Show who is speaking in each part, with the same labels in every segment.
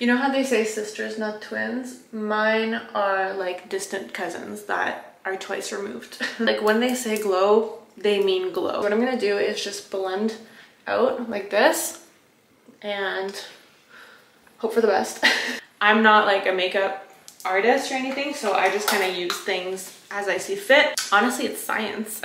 Speaker 1: You know how they say sisters, not twins? Mine are like distant cousins that are twice removed. Like when they say glow, they mean glow. What I'm gonna do is just blend out like this and hope for the best. I'm not like a makeup artist or anything, so I just kind of use things as I see fit. Honestly, it's science.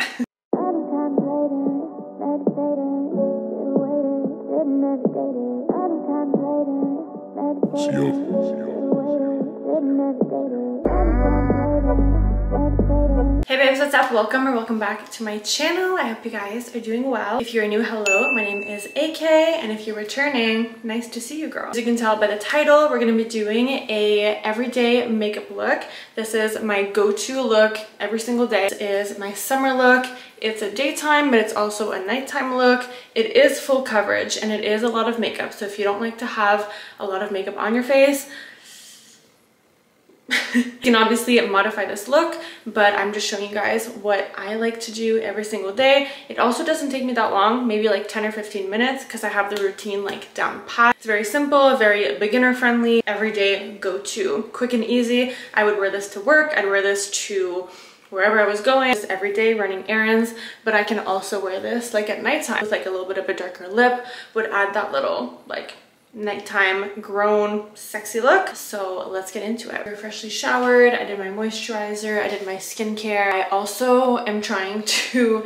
Speaker 1: Hey babes, what's up? Welcome back to my channel. I hope you guys are doing well. If you're new, hello, my name is AK, and if you're returning, nice to see you, girl. As you can tell by the title, we're gonna be doing a everyday makeup look. This is my go-to look every single day. This is my summer look. It's a daytime, but it's also a nighttime look. It is full coverage and it is a lot of makeup. So if you don't like to have a lot of makeup on your face, you can obviously modify this look, but I'm just showing you guys what I like to do every single day. It also doesn't take me that long, maybe like 10 or 15 minutes, because I have the routine like down pat. It's very simple, very beginner friendly, everyday go-to, quick and easy. I would wear this to work, I'd wear this to wherever I was going, just every day running errands, but I can also wear this like at nighttime with like a little bit of a darker lip, would add that little like nighttime grown sexy look. So let's get into it. We're freshly showered, I did my moisturizer, I did my skincare. I also am trying to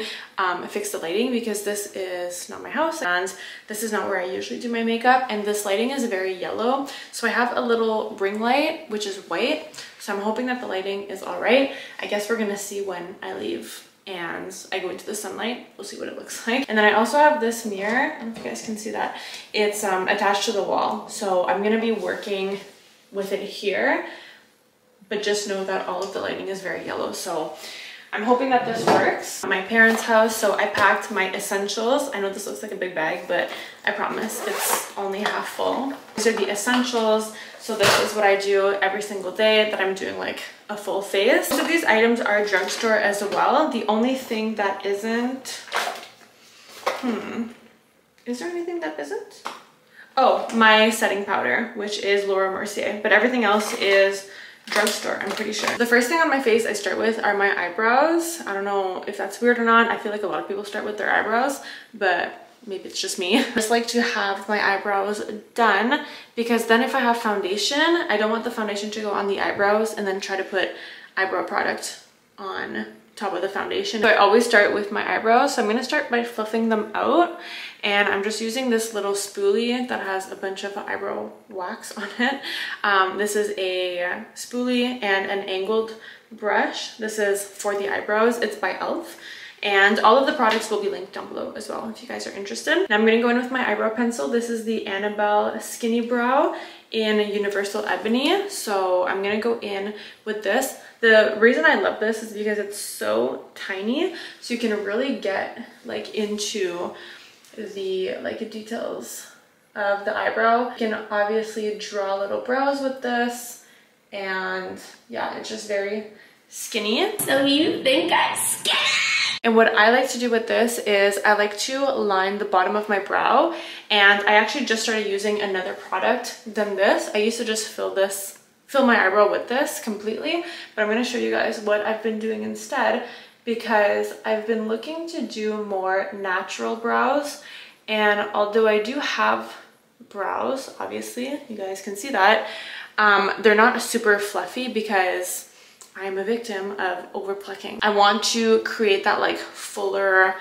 Speaker 1: fix the lighting because this is not my house and this is not where I usually do my makeup, and this lighting is very yellow. So I have a little ring light which is white, so I'm hoping that the lighting is all right. I guess we're gonna see when I leave and I go into the sunlight. We'll see what it looks like. And then I also have this mirror. I don't know if you guys can see that. It's attached to the wall. So I'm gonna be working with it here, but just know that all of the lighting is very yellow. So I'm hoping that this works. At my parents' house, so I packed my essentials. I know this looks like a big bag, but I promise it's only half full. These are the essentials. So this is what I do every single day that I'm doing like a full face. So these items are drugstore as well. The only thing that isn't, is there anything that isn't? Oh, my setting powder, which is Laura Mercier, but everything else is drugstore, I'm pretty sure. The first thing on my face I start with are my eyebrows. I don't know if that's weird or not. I feel like a lot of people start with their eyebrows, but maybe it's just me. I just like to have my eyebrows done because then if I have foundation, I don't want the foundation to go on the eyebrows and then try to put eyebrow product on top of the foundation. So I always start with my eyebrows. So I'm gonna start by fluffing them out, and I'm just using this little spoolie that has a bunch of eyebrow wax on it. This is a spoolie and an angled brush. This is for the eyebrows. It's by e.l.f. And all of the products will be linked down below as well if you guys are interested. Now I'm gonna go in with my eyebrow pencil. This is the Annabelle Skinny Brow in Universal Ebony. So I'm gonna go in with this. The reason I love this is because it's so tiny, so you can really get like into the like details of the eyebrow. You can obviously draw little brows with this, and yeah, it's just very skinny. So you think I'm skinny? And what I like to do with this is I like to line the bottom of my brow, and I actually just started using another product than this. I used to just fill my eyebrow with this completely, but I'm going to show you guys what I've been doing instead, because I've been looking to do more natural brows. And although I do have brows, obviously you guys can see that, they're not super fluffy because I'm a victim of over plucking. I want to create that like fuller,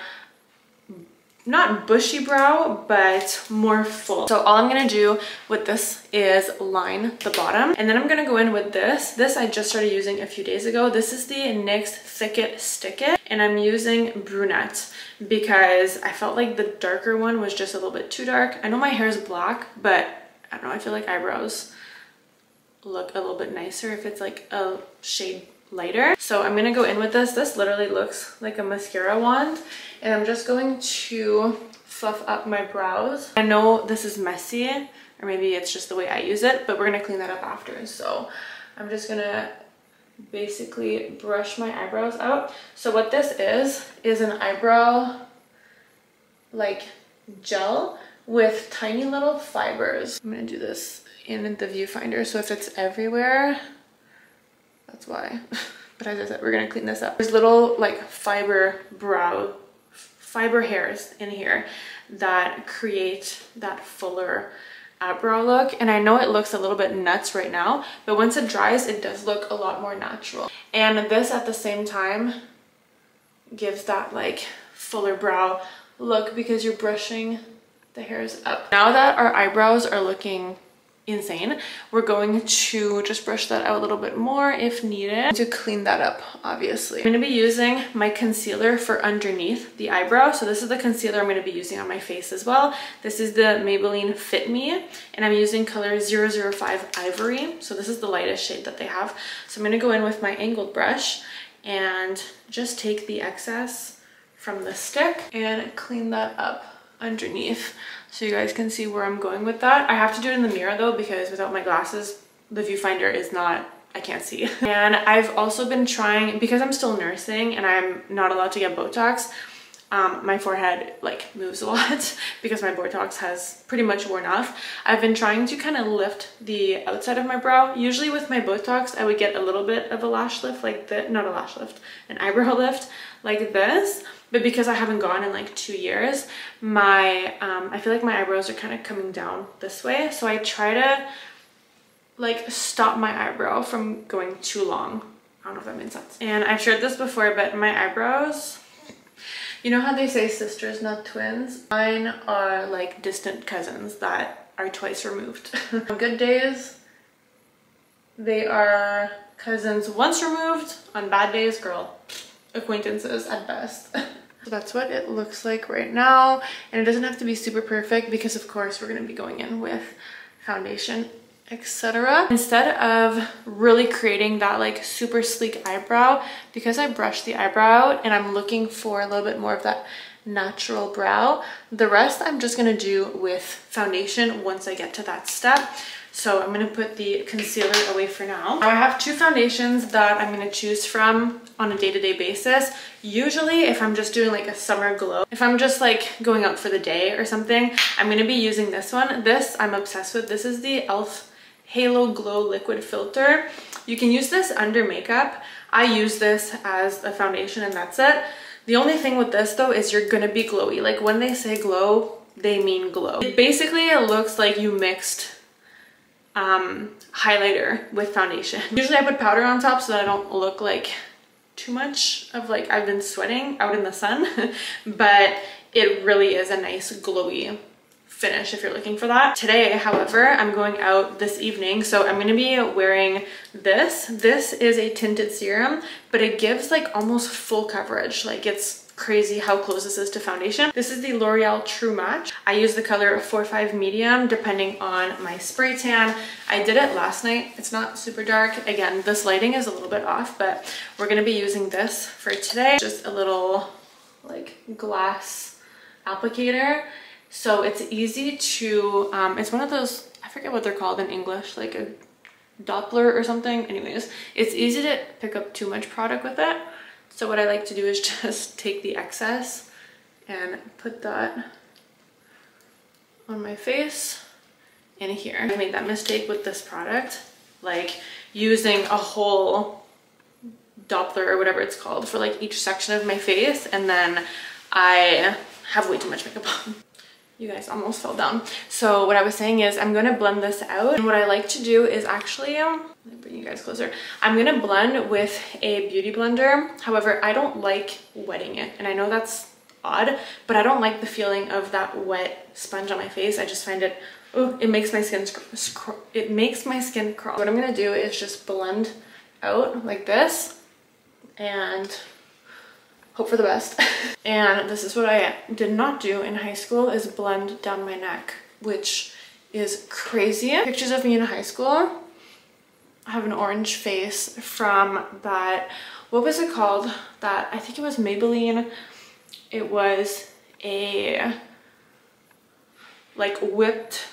Speaker 1: not bushy brow, but more full. So all I'm gonna do with this is line the bottom, and then I'm gonna go in with this. This I just started using a few days ago. This is the NYX Thick It Stick It, and I'm using brunette because I felt like the darker one was just a little bit too dark. I know my hair is black, but I don't know, I feel like eyebrows look a little bit nicer if it's like a shade lighter. So I'm gonna go in with this. This literally looks like a mascara wand, and I'm just going to fluff up my brows. I know this is messy, or maybe it's just the way I use it, but we're gonna clean that up after. So I'm just gonna basically brush my eyebrows out. So what this is an eyebrow like gel, with tiny little fibers. I'm gonna do this in the viewfinder, so if it's everywhere, that's why. But as I said, we're gonna clean this up. There's little like fiber hairs in here that create that fuller eyebrow look, and I know it looks a little bit nuts right now, but once it dries it does look a lot more natural. And this at the same time gives that like fuller brow look because you're brushing the hairs up. Now that our eyebrows are looking insane, we're going to just brush that out a little bit more if needed to clean that up. Obviously, I'm going to be using my concealer for underneath the eyebrow. So this is the concealer I'm going to be using on my face as well. This is the Maybelline Fit Me, and I'm using color 005 Ivory. So this is the lightest shade that they have. So I'm going to go in with my angled brush and just take the excess from the stick and clean that up underneath, so you guys can see where I'm going with that. I have to do it in the mirror though, because without my glasses, the viewfinder is not, I can't see. And I've also been trying, because I'm still nursing and I'm not allowed to get Botox, my forehead like moves a lot because my Botox has pretty much worn off. I've been trying to kind of lift the outside of my brow. Usually with my Botox, I would get a little bit of a lash lift like that, not a lash lift, an eyebrow lift like this. But because I haven't gone in like 2 years, I feel like my eyebrows are kind of coming down this way. So I try to like stop my eyebrow from going too long. I don't know if that makes sense. And I've shared this before, but my eyebrows, you know how they say sisters, not twins? Mine are like distant cousins that are twice removed. On good days, they are cousins once removed. On bad days, girl, acquaintances at best. So that's what it looks like right now, and it doesn't have to be super perfect because of course we're going to be going in with foundation, etc. Instead of really creating that like super sleek eyebrow, because I brushed the eyebrow out and I'm looking for a little bit more of that natural brow, the rest I'm just going to do with foundation once I get to that step. So I'm going to put the concealer away for now. I have two foundations that I'm going to choose from on a day-to-day basis. Usually if I'm just doing like a summer glow, if I'm just like going out for the day or something, I'm going to be using this one. This I'm obsessed with. This is the e.l.f. Halo Glow Liquid Filter. You can use this under makeup. I use this as a foundation and that's it. The only thing with this though is you're going to be glowy. Like when they say glow, they mean glow. It basically looks like you mixed highlighter with foundation. Usually I put powder on top so that I don't look like too much of like I've been sweating out in the sun, but it really is a nice glowy finish if you're looking for that. Today, however, I'm going out this evening, so I'm going to be wearing this. This is a tinted serum, but it gives like almost full coverage. Like it's crazy how close this is to foundation. This is the L'Oreal True Match. I use the color 4-5 medium depending on my spray tan. I did it last night. It's not super dark. Again, this lighting is a little bit off, but we're going to be using this for today. Just a little like glass applicator. So it's easy to, it's one of those, I forget what they're called in English, like a Doppler or something. Anyways, it's easy to pick up too much product with it. So what I like to do is just take the excess and put that on my face in here. I made that mistake with this product, like using a whole Doppler or whatever it's called for like each section of my face, and then I have way too much makeup on. You guys almost fell down. So what I was saying is I'm gonna blend this out, and what I like to do is actually, let me bring you guys closer. I'm gonna blend with a beauty blender. However, I don't like wetting it, and I know that's odd, but I don't like the feeling of that wet sponge on my face. I just find it, oh, it makes my skin crawl. What I'm gonna do is just blend out like this and hope for the best. And this is what I did not do in high school, is blend down my neck, which is crazy. Pictures of me in high school. I have an orange face from that, what was it called? That, I think it was Maybelline. It was a like whipped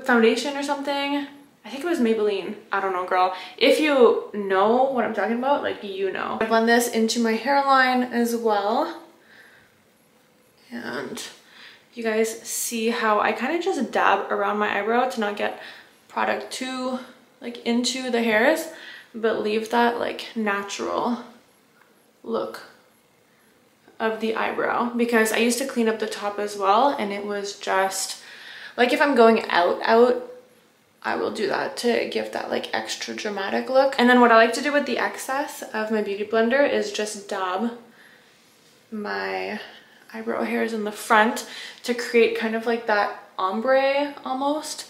Speaker 1: foundation or something. I think it was Maybelline. I don't know, girl. If you know what I'm talking about, like, you know. I blend this into my hairline as well. And you guys see how I kind of just dab around my eyebrow to not get product too like into the hairs, but leave that like natural look of the eyebrow, because I used to clean up the top as well, and it was just like, if I'm going out, I will do that to give that like extra dramatic look. And then what I like to do with the excess of my beauty blender is just dab my eyebrow hairs in the front to create kind of like that ombre almost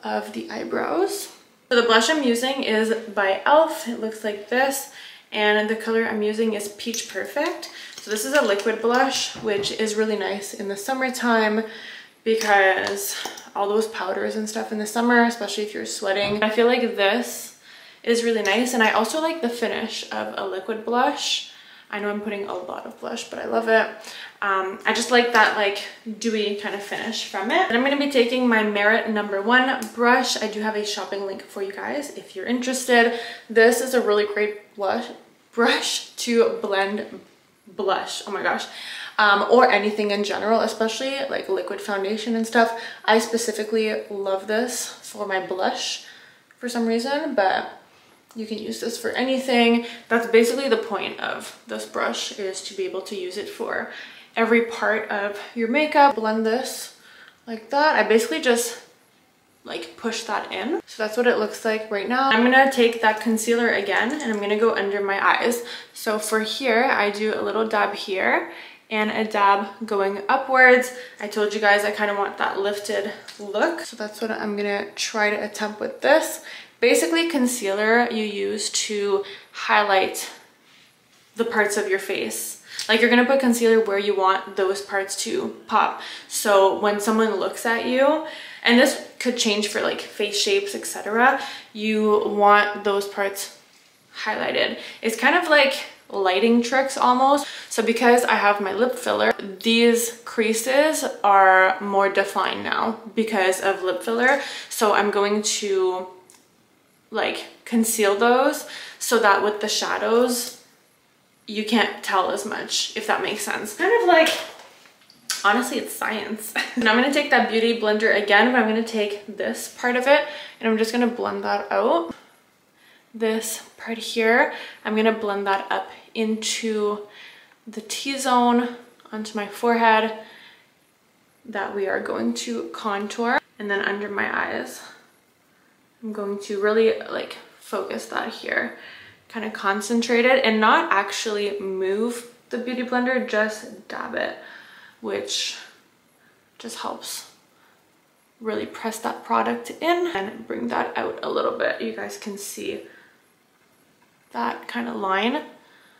Speaker 1: of the eyebrows. So the blush I'm using is by e.l.f. It looks like this, and the color I'm using is Peach Perfect. So this is a liquid blush, which is really nice in the summertime because all those powders and stuff in the summer, especially if you're sweating. I feel like this is really nice, and I also like the finish of a liquid blush. I know I'm putting a lot of blush, but I love it. I just like that like dewy kind of finish from it. And I'm going to be taking my Merit No. 1 brush. I do have a shopping link for you guys if you're interested. This is a really great brush to blend blush. Oh my gosh. Or anything in general, especially like liquid foundation and stuff. I specifically love this for my blush for some reason, but you can use this for anything. That's basically the point of this brush, is to be able to use it for every part of your makeup. Blend this like that. I basically just like push that in. So that's what it looks like right now. I'm gonna take that concealer again, and I'm gonna go under my eyes. So for here, I do a little dab here and a dab going upwards. I told you guys I kind of want that lifted look. So that's what I'm gonna try to attempt with this. Basically, concealer you use to highlight the parts of your face. Like, you're gonna put concealer where you want those parts to pop. So when someone looks at you, and this could change for like face shapes, etc., you want those parts highlighted. It's kind of like lighting tricks almost. So because I have my lip filler, these creases are more defined now because of lip filler. So I'm going to like conceal those so that with the shadows you can't tell as much, if that makes sense. Kind of like, honestly, it's science. And I'm gonna take that beauty blender again, but I'm gonna take this part of it and I'm just gonna blend that out. This part here, I'm gonna blend that up into the T-zone, onto my forehead that we are going to contour. And then under my eyes, I'm going to really like focus that here, kind of concentrate it and not actually move the beauty blender, just dab it, which just helps really press that product in and bring that out a little bit. You guys can see that kind of line.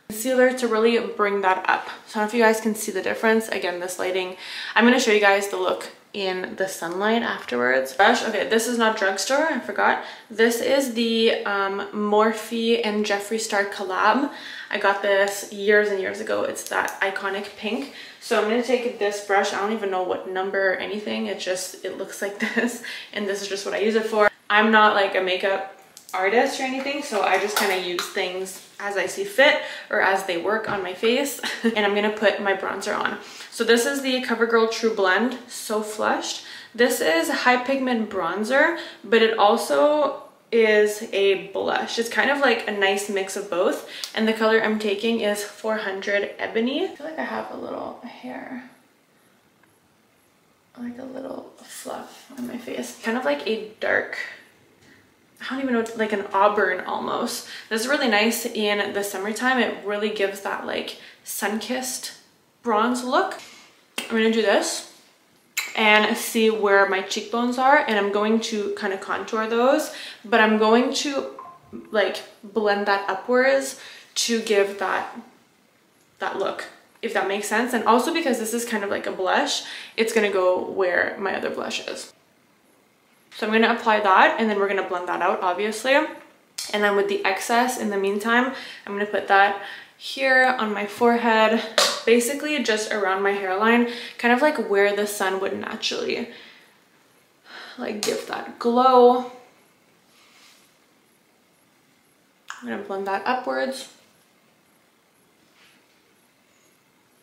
Speaker 1: Concealer to really bring that up. So I don't know if you guys can see the difference. Again, this lighting, I'm going to show you guys the look in the sunlight afterwards. Brush, okay, this is not Drugstore, I forgot. This is the Morphe and Jeffree Star collab. I got this years and years ago. It's that iconic pink. So I'm gonna take this brush. I don't even know what number or anything. It looks like this, and this is just what I use it for. I'm not like a makeup artist or anything, so I just kind of use things as I see fit or as they work on my face. And I'm gonna put my bronzer on. So this is the CoverGirl True Blend So Flushed. This is a high pigment bronzer, but it also is a blush. It's kind of like a nice mix of both. And the color I'm taking is 400 Ebony. I feel like I have a little hair, like a little fluff on my face. Kind of like a dark, I don't even know, like an auburn almost. This is really nice in the summertime. It really gives that like sun-kissed bronze look. I'm gonna do this and see where my cheekbones are, and I'm going to kind of contour those, but I'm going to like blend that upwards to give that look, if that makes sense. And also because this is kind of like a blush, it's gonna go where my other blush is. So I'm gonna apply that, and then we're gonna blend that out, obviously. And then with the excess, in the meantime, I'm gonna put that here on my forehead, basically just around my hairline, kind of like where the sun would naturally like give that glow. I'm gonna blend that upwards.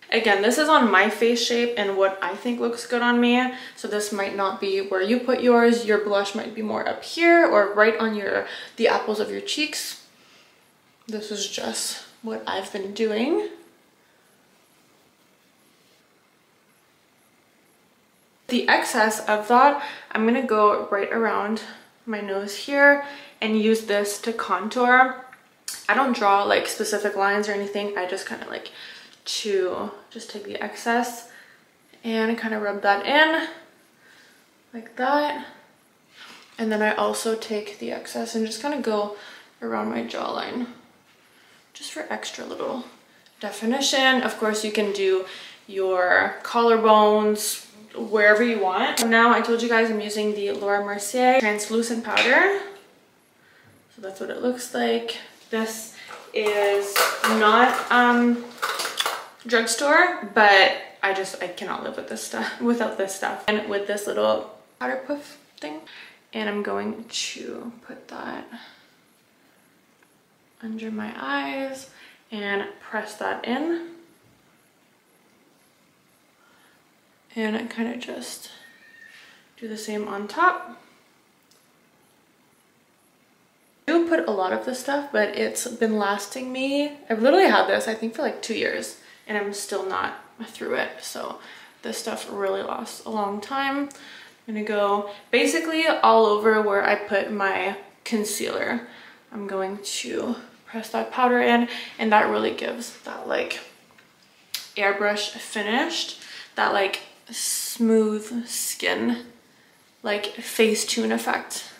Speaker 1: Again, this is on my face shape and what I think looks good on me. So this might not be where you put yours. Your blush might be more up here or right on the apples of your cheeks. This is just what I've been doing. The excess of that, I'm gonna go right around my nose here and use this to contour. I don't draw like specific lines or anything. I just kind of like to just take the excess and kind of rub that in like that. And then I also take the excess and just kind of go around my jawline just for extra little definition. Of course, you can do your collarbones wherever you want. Now I told you guys I'm using the Laura Mercier translucent powder. So that's what it looks like. This is not drugstore, but I cannot live with this stuff without this stuff. And with this little powder puff thing, and I'm going to put that under my eyes and press that in. And I kind of just do the same on top. I do put a lot of this stuff, but it's been lasting me. I've literally had this, I think, for like 2 years, and I'm still not through it. So this stuff really lasts a long time. I'm gonna go basically all over where I put my concealer. I'm going to press that powder in, and that really gives that like airbrush finished, that like smooth skin, like Facetune effect.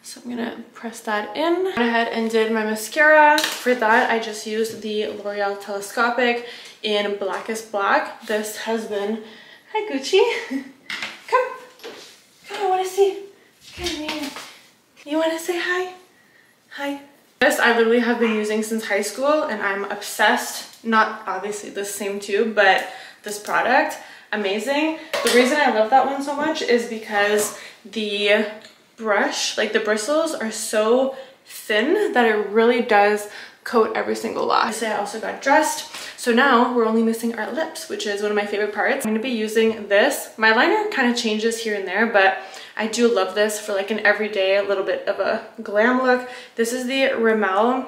Speaker 1: So I'm gonna press that in. Went ahead and did my mascara. For that, I just used the L'Oreal Telescopic in Blackest Black. This has been, hi Gucci, come, I wanna see, come here. You wanna say hi? Hi. This I literally have been using since high school, and I'm obsessed. Not obviously the same tube, but this product, amazing. The reason I love that one so much is because the brush, like the bristles, are so thin that it really does coat every single lash. I also got dressed, so now we're only missing our lips, which is one of my favorite parts. I'm going to be using this. My liner kind of changes here and there, but I do love this for like an everyday, a little bit of a glam look. This is the Rimmel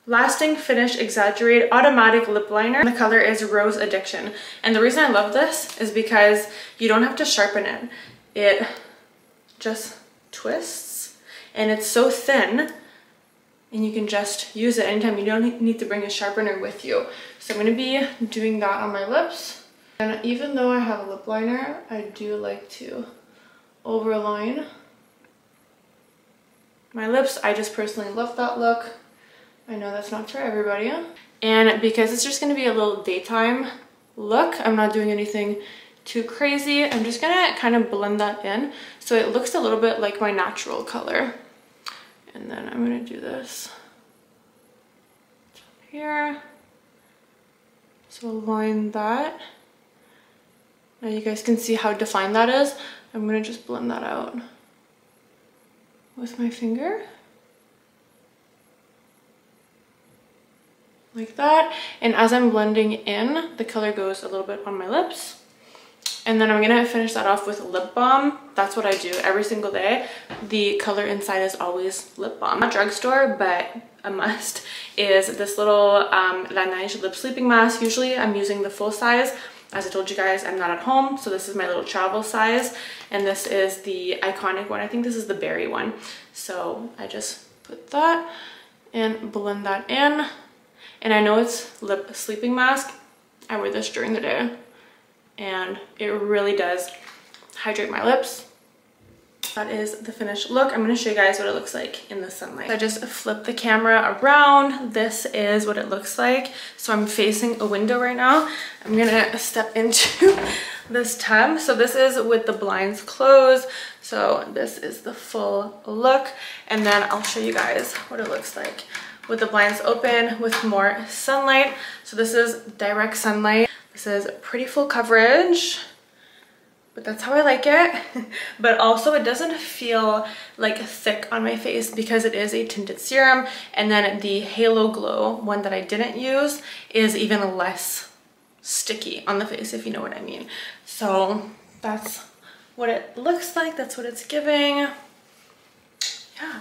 Speaker 1: Lasting Finish Exaggerate Automatic Lip Liner. The color is Rose Addiction, and the reason I love this is because you don't have to sharpen it. It just twists, and it's so thin, and you can just use it anytime. You don't need to bring a sharpener with you. So I'm going to be doing that on my lips. And even though I have a lip liner, I do like to overline my lips. I just personally love that look. I know that's not for everybody. And because it's just going to be a little daytime look, I'm not doing anything too crazy. I'm just gonna kind of blend that in so it looks a little bit like my natural color. And then I'm gonna do this here. So line that. Now you guys can see how defined that is. I'm gonna just blend that out with my finger. Like that. And as I'm blending in, the color goes a little bit on my lips. And then I'm gonna finish that off with lip balm. That's what I do every single day. The color inside is always lip balm. Not drugstore, but a must is this little La Neige lip sleeping mask. Usually I'm using the full size. As I told you guys, I'm not at home, so this is my little travel size. And this is the iconic one. I think this is the berry one. So I just put that and blend that in. And I know it's lip sleeping mask. I wear this during the day, and it really does hydrate my lips. That is the finished look. I'm going to show you guys what it looks like in the sunlight. I just flip the camera around. This is what it looks like. So I'm facing a window right now. I'm going to step into this tub. So this is with the blinds closed. So this is the full look. And then I'll show you guys what it looks like with the blinds open with more sunlight. So this is direct sunlight. This is pretty full coverage but that's how I like it. But also it doesn't feel like thick on my face because it is a tinted serum, and then the Halo Glow one that I didn't use is even less sticky on the face, if you know what I mean. So that's what it looks like, that's what it's giving. Yeah.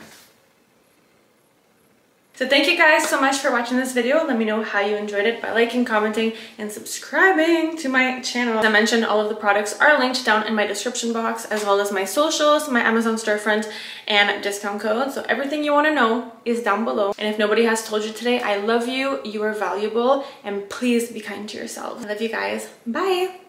Speaker 1: So thank you guys so much for watching this video. Let me know how you enjoyed it by liking, commenting, and subscribing to my channel. As I mentioned, all of the products are linked down in my description box, as well as my socials, my Amazon storefront, and discount code. So everything you want to know is down below. And if nobody has told you today, I love you, you are valuable, and please be kind to yourself. I love you guys. Bye!